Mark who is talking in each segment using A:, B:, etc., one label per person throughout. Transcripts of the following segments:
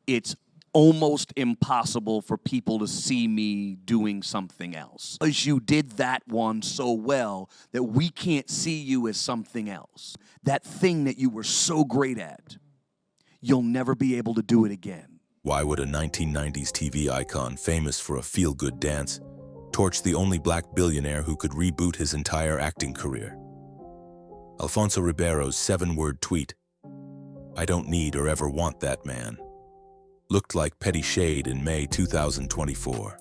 A: it's almost impossible for people to see me doing something else. Because you did that one so well that we can't see you as something else. That thing that you were so great at, you'll never be able to do it again.
B: Why would a 1990s TV icon famous for a feel-good dance torch the only black billionaire who could reboot his entire acting career? Alfonso Ribeiro's 7-word tweet, "I don't need or ever want that man," looked like petty shade in May 2024.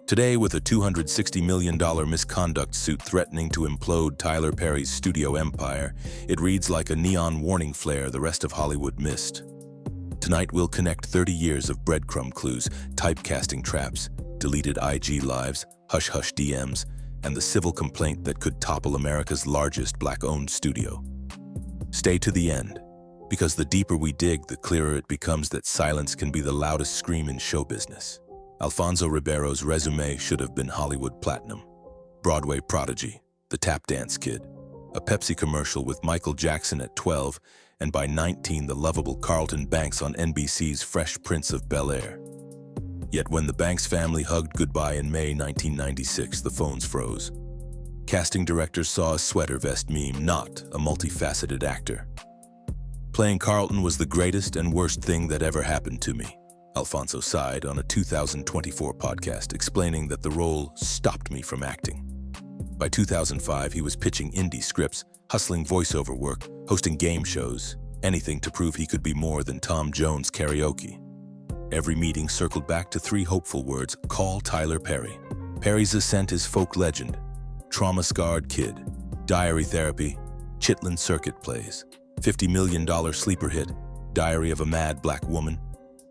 B: Today, with a $260 million misconduct suit threatening to implode Tyler Perry's studio empire, it reads like a neon warning flare the rest of Hollywood missed. Tonight, we'll connect 30 years of breadcrumb clues, typecasting traps, deleted IG lives, hush-hush DMs, and the civil complaint that could topple America's largest black-owned studio. Stay to the end, because the deeper we dig, the clearer it becomes that silence can be the loudest scream in show business. Alfonso Ribeiro's resume should have been Hollywood platinum. Broadway prodigy, the tap dance kid, a Pepsi commercial with Michael Jackson at 12, and by 19, the lovable Carlton Banks on NBC's Fresh Prince of Bel-Air. Yet when the Banks family hugged goodbye in May 1996, the phones froze. Casting directors saw a sweater vest meme, not a multifaceted actor. "Playing Carlton was the greatest and worst thing that ever happened to me," Alfonso sighed on a 2024 podcast, explaining that the role stopped me from acting. By 2005, he was pitching indie scripts, hustling voiceover work, hosting game shows, anything to prove he could be more than Tom Jones karaoke. Every meeting circled back to 3 hopeful words: call Tyler Perry. Perry's ascent is folk legend, trauma-scarred kid, diary therapy, Chitlin circuit plays, $50 million sleeper hit, Diary of a Mad Black Woman,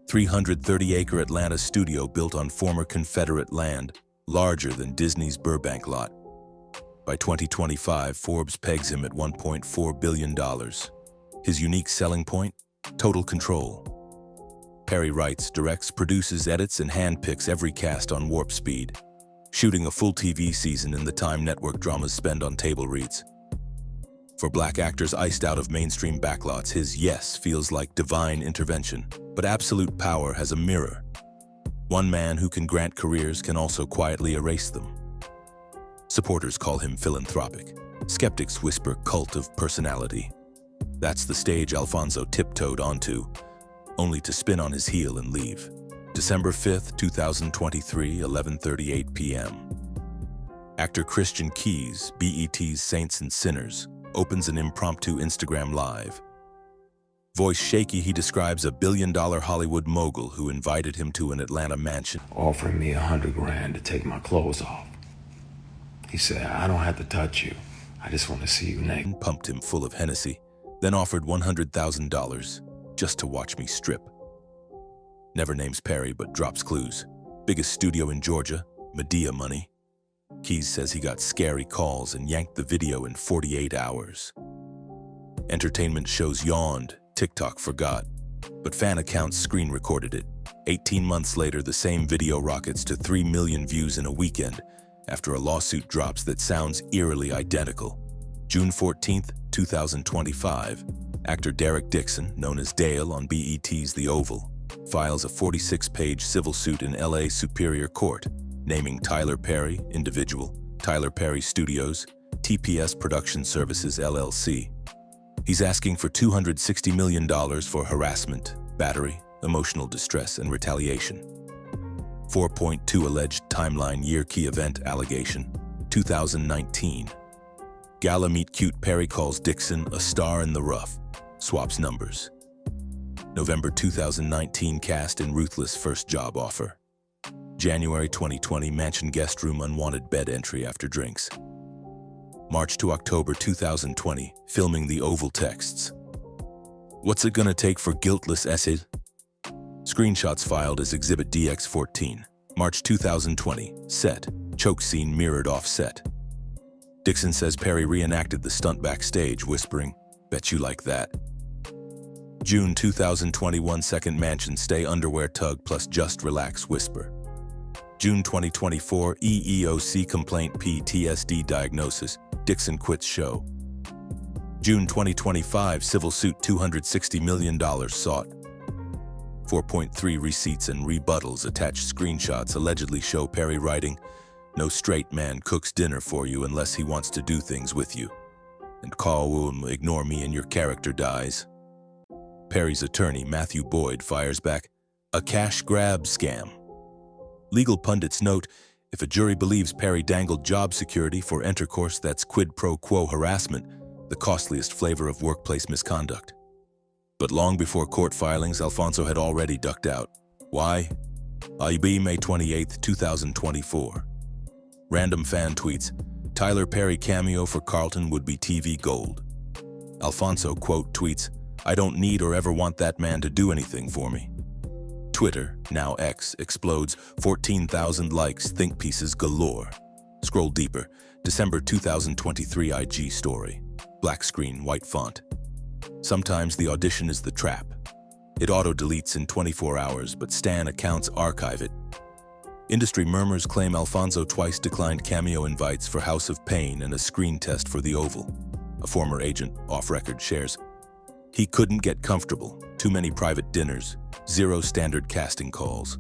B: 330-acre Atlanta studio built on former Confederate land, larger than Disney's Burbank lot. By 2025, Forbes pegs him at $1.4 billion. His unique selling point? Total control. Perry writes, directs, produces, edits, and handpicks every cast on warp speed, shooting a full TV season in the time network dramas spend on table reads. For black actors iced out of mainstream backlots, his yes feels like divine intervention, but absolute power has a mirror. One man who can grant careers can also quietly erase them. Supporters call him philanthropic. Skeptics whisper cult of personality. That's the stage Alfonso tiptoed onto, only to spin on his heel and leave. December 5th, 2023, 11:38 p.m. Actor Christian Keys, BET's Saints and Sinners, opens an impromptu Instagram Live. Voice shaky, he describes a billion-dollar Hollywood mogul who invited him to an Atlanta mansion.
C: Offering me $100,000 to take my clothes off. He said, "I don't have to touch you. I just want to see you naked."
B: Pumped him full of Hennessy, then offered $100,000 just to watch me strip. Never names Perry, but drops clues. Biggest studio in Georgia, Medea money. Keys says he got scary calls and yanked the video in 48 hours. Entertainment shows yawned, TikTok forgot, but fan accounts screen recorded it. 18 months later, the same video rockets to 3 million views in a weekend after a lawsuit drops that sounds eerily identical. June 14th, 2025, actor Derek Dixon, known as Dale on BET's The Oval, files a 46-page civil suit in LA Superior Court, naming Tyler Perry, individual, Tyler Perry Studios, TPS Production Services LLC. He's asking for $260 million for harassment, battery, emotional distress, and retaliation. 4.2 alleged timeline year key event allegation, 2019. Gala meet cute Perry calls Dixon a star in the rough, swaps numbers. November 2019 cast in Ruthless first job offer. January 2020 mansion guest room unwanted bed entry after drinks. March to October 2020 filming The Oval texts. What's it gonna take for guiltless essay? Screenshots filed as Exhibit DX14. March 2020 set. Choke scene mirrored off set. Dixon says Perry reenacted the stunt backstage, whispering, "Bet you like that." June 2021 second mansion stay underwear tug plus just relax whisper. June 2024 EEOC complaint PTSD diagnosis, Dixon quits show. June 2025 civil suit $260 million sought. 4.3 receipts and rebuttals attached screenshots allegedly show Perry writing, "No straight man cooks dinner for you unless he wants to do things with you. And Carl will ignore me and your character dies." Perry's attorney, Matthew Boyd, fires back, "A cash grab scam." Legal pundits note, if a jury believes Perry dangled job security for intercourse that's quid pro quo harassment, the costliest flavor of workplace misconduct. But long before court filings, Alfonso had already ducked out. Why? IB, May 28, 2024. Random fan tweets, "Tyler Perry cameo for Carlton would be TV gold." Alfonso, quote, tweets, "I don't need or ever want that man to do anything for me." Twitter, now X, explodes, 14,000 likes, think pieces galore. Scroll deeper, December 2023 IG story. Black screen, white font. Sometimes the audition is the trap. It auto-deletes in 24 hours, but Stan accounts archive it. Industry murmurs claim Alfonso twice declined cameo invites for House of Pain and a screen test for The Oval. A former agent, off-record, shares, "He couldn't get comfortable, too many private dinners, 0 standard casting calls."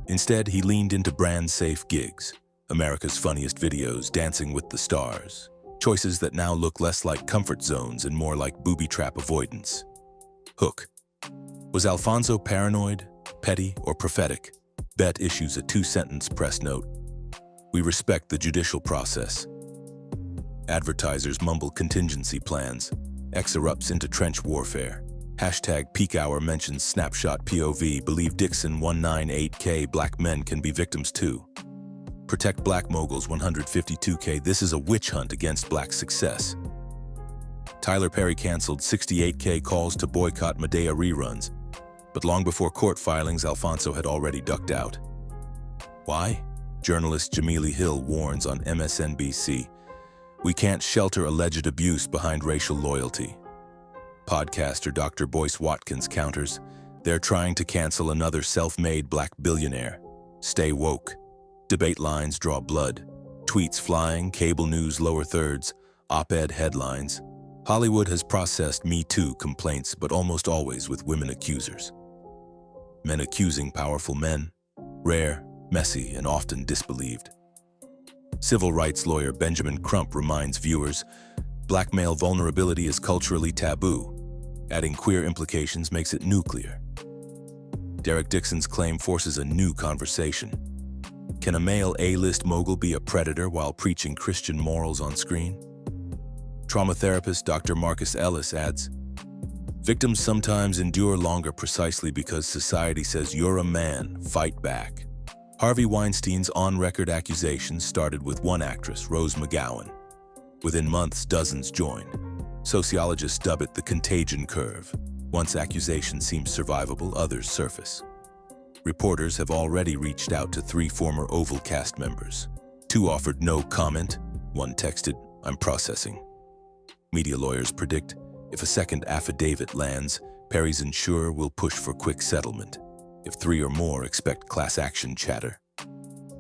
B: Instead, he leaned into brand-safe gigs, America's Funniest Videos, Dancing with the Stars. Choices that now look less like comfort zones and more like booby trap avoidance. Hook. Was Alfonso paranoid, petty, or prophetic? Bet issues a 2-sentence press note. "We respect the judicial process." Advertisers mumble contingency plans. X erupts into trench warfare. Hashtag peak hour mentions snapshot POV, believe Dixon 198K, black men can be victims too. Protect black moguls 152K, this is a witch hunt against black success. Tyler Perry canceled 68K calls to boycott Medea reruns, but long before court filings, Alfonso had already ducked out. Why? Journalist Jamili Hill warns on MSNBC, "We can't shelter alleged abuse behind racial loyalty." Podcaster Dr. Boyce Watkins counters, "They're trying to cancel another self-made black billionaire. Stay woke." Debate lines draw blood. Tweets flying, cable news lower thirds, op-ed headlines. Hollywood has processed Me Too complaints, but almost always with women accusers. Men accusing powerful men, rare, messy, and often disbelieved. Civil rights lawyer Benjamin Crump reminds viewers, black male vulnerability is culturally taboo. Adding queer implications makes it nuclear. Derek Dixon's claim forces a new conversation. Can a male A-list mogul be a predator while preaching Christian morals on screen? Trauma therapist Dr. Marcus Ellis adds, "Victims sometimes endure longer precisely because society says you're a man, fight back." Harvey Weinstein's on-record accusations started with one actress, Rose McGowan. Within months, dozens joined. Sociologists dub it the contagion curve. Once accusations seem survivable, others surface. Reporters have already reached out to 3 former Oval cast members. 2 offered no comment. 1 texted, "I'm processing." Media lawyers predict if a second affidavit lands, Perry's insurer will push for quick settlement. If 3 or more, expect class action chatter.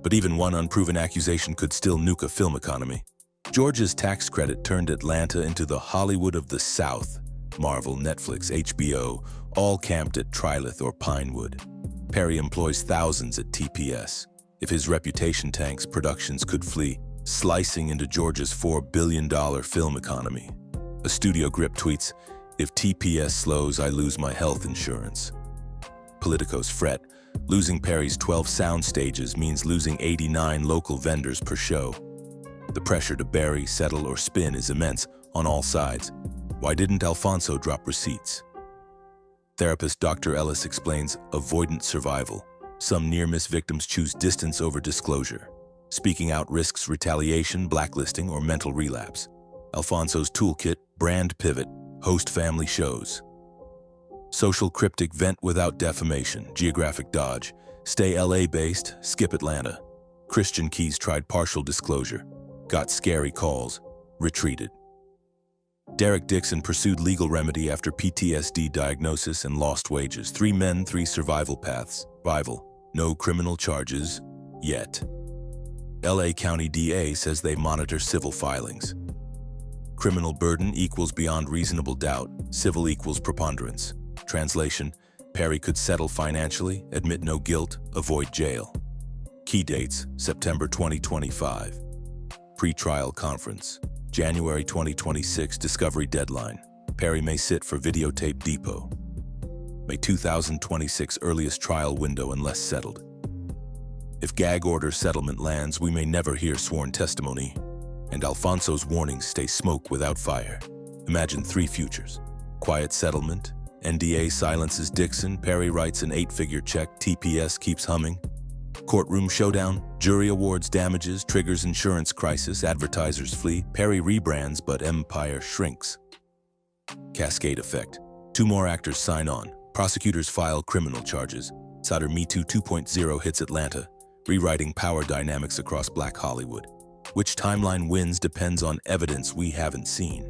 B: But even one unproven accusation could still nuke a film economy. Georgia's tax credit turned Atlanta into the Hollywood of the South. Marvel, Netflix, HBO, all camped at Trilith or Pinewood. Perry employs thousands at TPS. If his reputation tanks, productions could flee, slicing into Georgia's $4 billion film economy. A studio grip tweets, "If TPS slows, I lose my health insurance." Politicos fret, losing Perry's 12 sound stages means losing 89 local vendors per show. The pressure to bury, settle, or spin is immense on all sides. Why didn't Alfonso drop receipts? Therapist Dr. Ellis explains avoidant survival. Some near-miss victims choose distance over disclosure. Speaking out risks retaliation, blacklisting, or mental relapse. Alfonso's toolkit, brand pivot, host family shows. Social cryptic, vent without defamation, geographic dodge. Stay LA-based, skip Atlanta. Christian Keys tried partial disclosure. Got scary calls, retreated. Derek Dixon pursued legal remedy after PTSD diagnosis and lost wages. 3 men, 3 survival paths. Survival. No criminal charges, yet. LA County DA says they monitor civil filings. Criminal burden equals beyond reasonable doubt. Civil equals preponderance. Translation, Perry could settle financially, admit no guilt, avoid jail. Key dates: September 2025. Pre-trial conference. January 2026 discovery deadline. Perry may sit for videotape depot. May 2026 earliest trial window unless settled. If gag order settlement lands, we may never hear sworn testimony, and Alfonso's warnings stay smoke without fire. Imagine three futures. Quiet settlement, NDA silences Dixon, Perry writes an 8-figure check, TPS keeps humming. Courtroom showdown, jury awards damages, triggers insurance crisis, advertisers flee, Perry rebrands but empire shrinks. Cascade effect. 2 more actors sign on. Prosecutors file criminal charges. Sutter Me Too 2.0 hits Atlanta, rewriting power dynamics across Black Hollywood. Which timeline wins depends on evidence we haven't seen,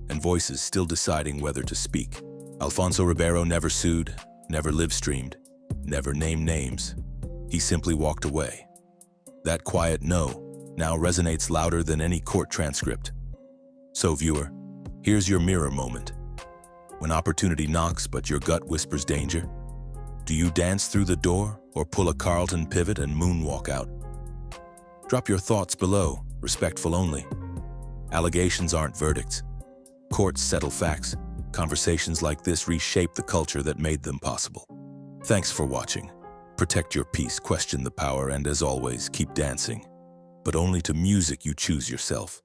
B: and voices still deciding whether to speak. Alfonzo Ribeiro never sued, never live-streamed, never named names. He simply walked away. That quiet no now resonates louder than any court transcript. So viewer, here's your mirror moment. When opportunity knocks but your gut whispers danger, do you dance through the door or pull a Carlton pivot and moonwalk out? Drop your thoughts below, respectful only. Allegations aren't verdicts. Courts settle facts. Conversations like this reshape the culture that made them possible. Thanks for watching. Protect your peace, question the power, and as always, keep dancing. But only to music you choose yourself.